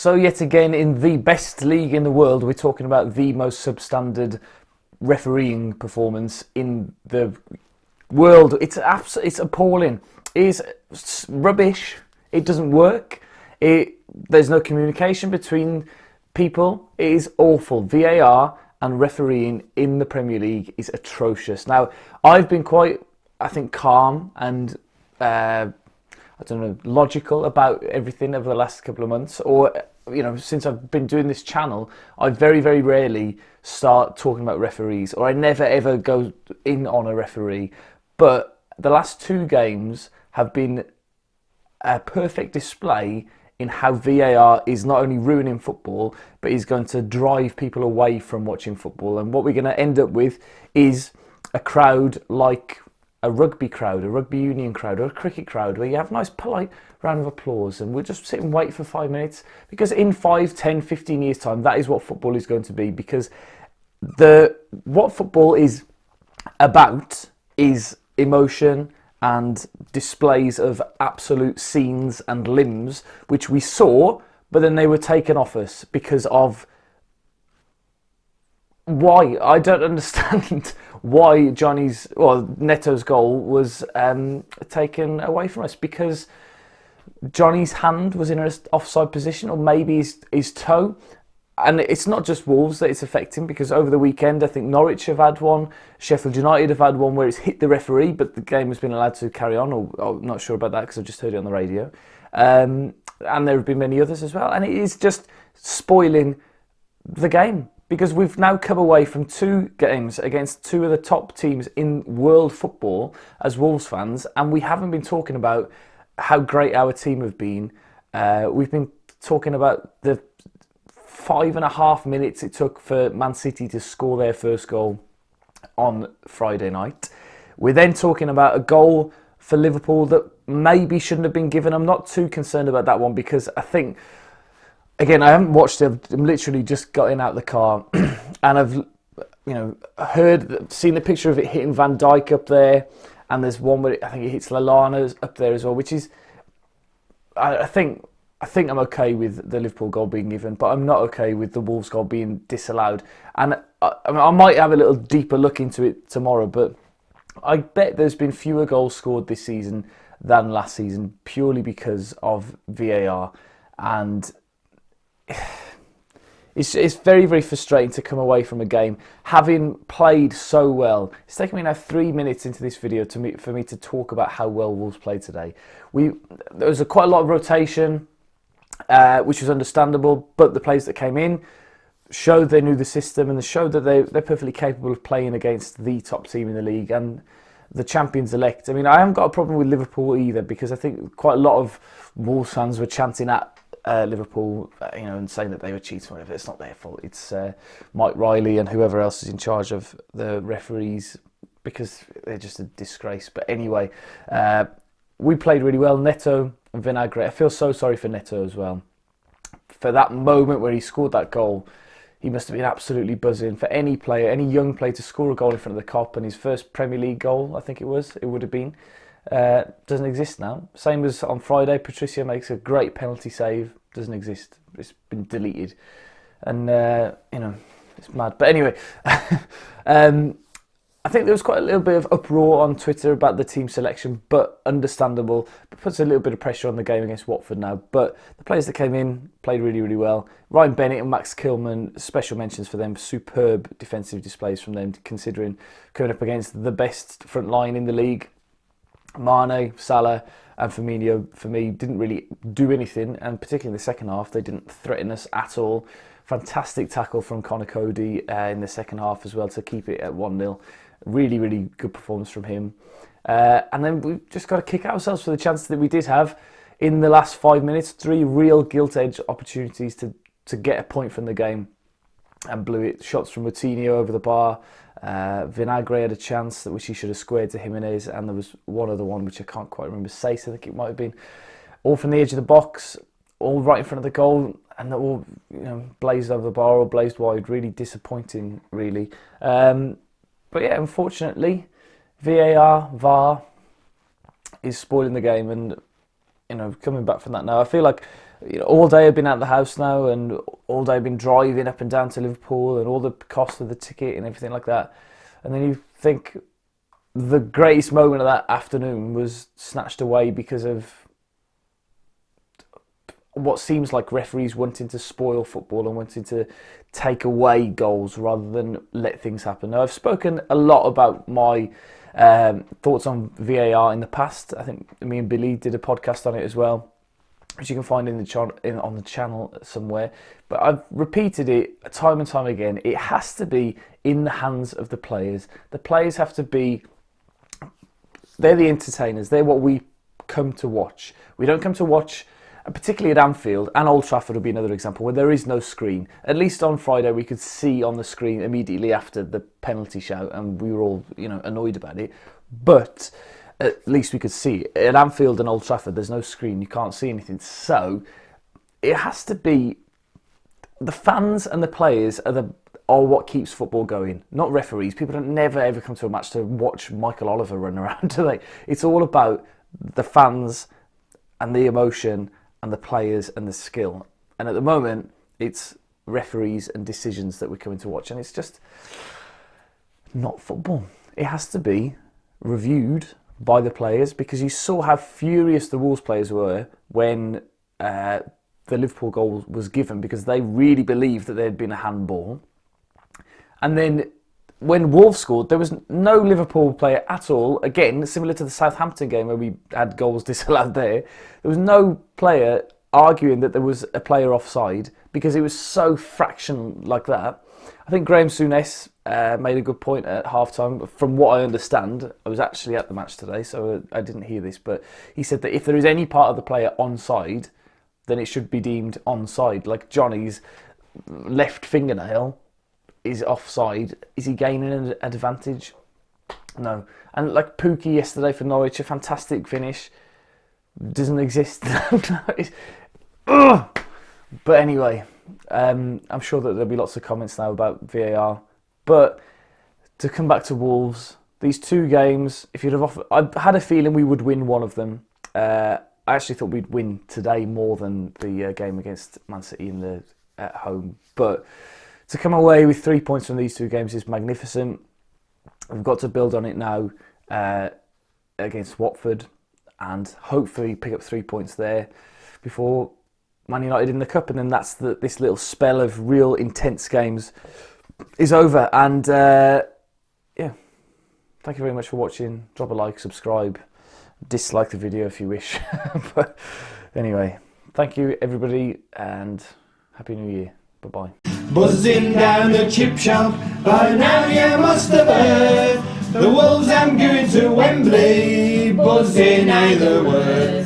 So yet again, in the best league in the world, we're talking about the most substandard refereeing performance in the world. It's appalling. It's rubbish. It doesn't work. There's no communication between people. It is awful. VAR and refereeing in the Premier League is atrocious. Now, I've been quite, I think, calm and logical about everything over the last couple of months, or since I've been doing this channel, I very, very rarely start talking about referees, or I never ever go in on a referee. But the last two games have been a perfect display in how VAR is not only ruining football, but is going to drive people away from watching football. And what we're going to end up with is a crowd like a rugby crowd, a rugby union crowd, or a cricket crowd, where you have a nice polite round of applause and we'll just sit and wait for 5 minutes, because in 5, 10, 15 years time, that is what football is going to be. Because what football is about is emotion and displays of absolute scenes and limbs, which we saw, but then they were taken off us because of why? I don't understand why Neto's goal was taken away from us, because Johnny's hand was in an offside position, or maybe his toe. And it's not just Wolves that it's affecting, because over the weekend I think Norwich have had one, Sheffield United have had one where it's hit the referee, but the game has been allowed to carry on, or I'm not sure about that because I've just heard it on the radio. And there have been many others as well. And it is just spoiling the game, because we've now come away from 2 games against 2 of the top teams in world football as Wolves fans, and we haven't been talking about how great our team have been. We've been talking about the 5.5 minutes it took for Man City to score their first goal on Friday night. We're then talking about a goal for Liverpool that maybe shouldn't have been given. I'm not too concerned about that one, because I think, again, I haven't watched it. I'm literally just gotten out of the car and I've seen the picture of it hitting Van Dijk up there, and there's one where I think it hits Lallana up there as well, which is, I think I'm okay with the Liverpool goal being given, but I'm not okay with the Wolves goal being disallowed. And I might have a little deeper look into it tomorrow, but I bet there's been fewer goals scored this season than last season, purely because of VAR. And it's very, very frustrating to come away from a game having played so well. It's taken me now 3 minutes into this video for me to talk about how well Wolves played today. There was quite a lot of rotation, which was understandable, but the players that came in showed they knew the system, and they showed that they're perfectly capable of playing against the top team in the league and the champions-elect. I mean, I haven't got a problem with Liverpool either, because I think quite a lot of Wolves fans were chanting at Liverpool, and saying that they were cheating, whatever. It's not their fault. It's Mike Riley and whoever else is in charge of the referees, because they're just a disgrace. But anyway, we played really well. Neto and Vinagre. I feel so sorry for Neto as well. For that moment where he scored that goal, he must have been absolutely buzzing. For any player, any young player, to score a goal in front of the Kop, and his first Premier League goal, I think it would have been, doesn't exist now. Same as on Friday, Patricio makes a great penalty save. Doesn't exist. It's been deleted. And, it's mad. But anyway, I think there was quite a little bit of uproar on Twitter about the team selection, but understandable. But puts a little bit of pressure on the game against Watford now. But the players that came in played really, really well. Ryan Bennett and Max Kilman, special mentions for them. Superb defensive displays from them, considering coming up against the best front line in the league. Mane, Salah and Firmino, for me, didn't really do anything, and particularly in the second half, they didn't threaten us at all. Fantastic tackle from Conor Cody in the second half as well to keep it at 1-0. Really, really good performance from him. And then we've just got to kick ourselves for the chances that we did have in the last 5 minutes. 3 real gilt-edged opportunities to get a point from the game, and blew it. Shots from Moutinho over the bar. Vinagre had a chance which he should have squared to Jimenez, and there was one other one which I can't quite remember. Sace, I think it might have been. All from the edge of the box, all right in front of the goal, and they're all blazed over the bar or blazed wide. Really disappointing, really. But yeah, unfortunately, VAR is spoiling the game, and coming back from that now, I feel like all day I've been out the house now, and all day I've been driving up and down to Liverpool, and all the cost of the ticket and everything like that. And then you think the greatest moment of that afternoon was snatched away because of what seems like referees wanting to spoil football and wanting to take away goals rather than let things happen. Now, I've spoken a lot about my thoughts on VAR in the past. I think me and Billy did a podcast on it as well, which you can find on the channel somewhere. But I've repeated it time and time again. It has to be in the hands of the players. The players have to be... They're the entertainers. They're what we come to watch. We don't come to watch... Particularly at Anfield, and Old Trafford would be another example, where there is no screen. At least on Friday we could see on the screen immediately after the penalty shout, and we were all, annoyed about it. But at least we could see it. At Anfield and Old Trafford, there's no screen, you can't see anything. So it has to be the fans and the players are what keeps football going, not referees. People don't never ever come to a match to watch Michael Oliver run around, do they? It's all about the fans and the emotion and the players and the skill. And at the moment, it's referees and decisions that we're coming to watch. And it's just not football. It has to be reviewed by the players, because you saw how furious the Wolves players were when the Liverpool goal was given, because they really believed that there had been a handball. And then when Wolves scored, there was no Liverpool player at all. Again, similar to the Southampton game where we had goals disallowed there. There was no player arguing that there was a player offside, because it was so fraction like that. I think Graham Souness made a good point at half-time. From what I understand, I was actually at the match today, so I didn't hear this, but he said that if there is any part of the player onside, then it should be deemed onside. Like Johnny's left fingernail is offside. Is he gaining an advantage? No. And like Pookie yesterday for Norwich, a fantastic finish. Doesn't exist. But anyway, I'm sure that there'll be lots of comments now about VAR. But to come back to Wolves, these two games, if you'd have offered... I had a feeling we would win one of them. I actually thought we'd win today more than the game against Man City at home. But to come away with 3 points from these two games is magnificent. We've got to build on it now against Watford, and hopefully pick up 3 points there before Man United in the Cup, and then this little spell of real intense games is over. And yeah, thank you very much for watching. Drop a like, subscribe, dislike the video if you wish. But anyway, thank you everybody, and Happy New Year. Bye-bye. Buzzing down the chip shop, by now you must have heard the Wolves I'm going to Wembley, buzzing either word.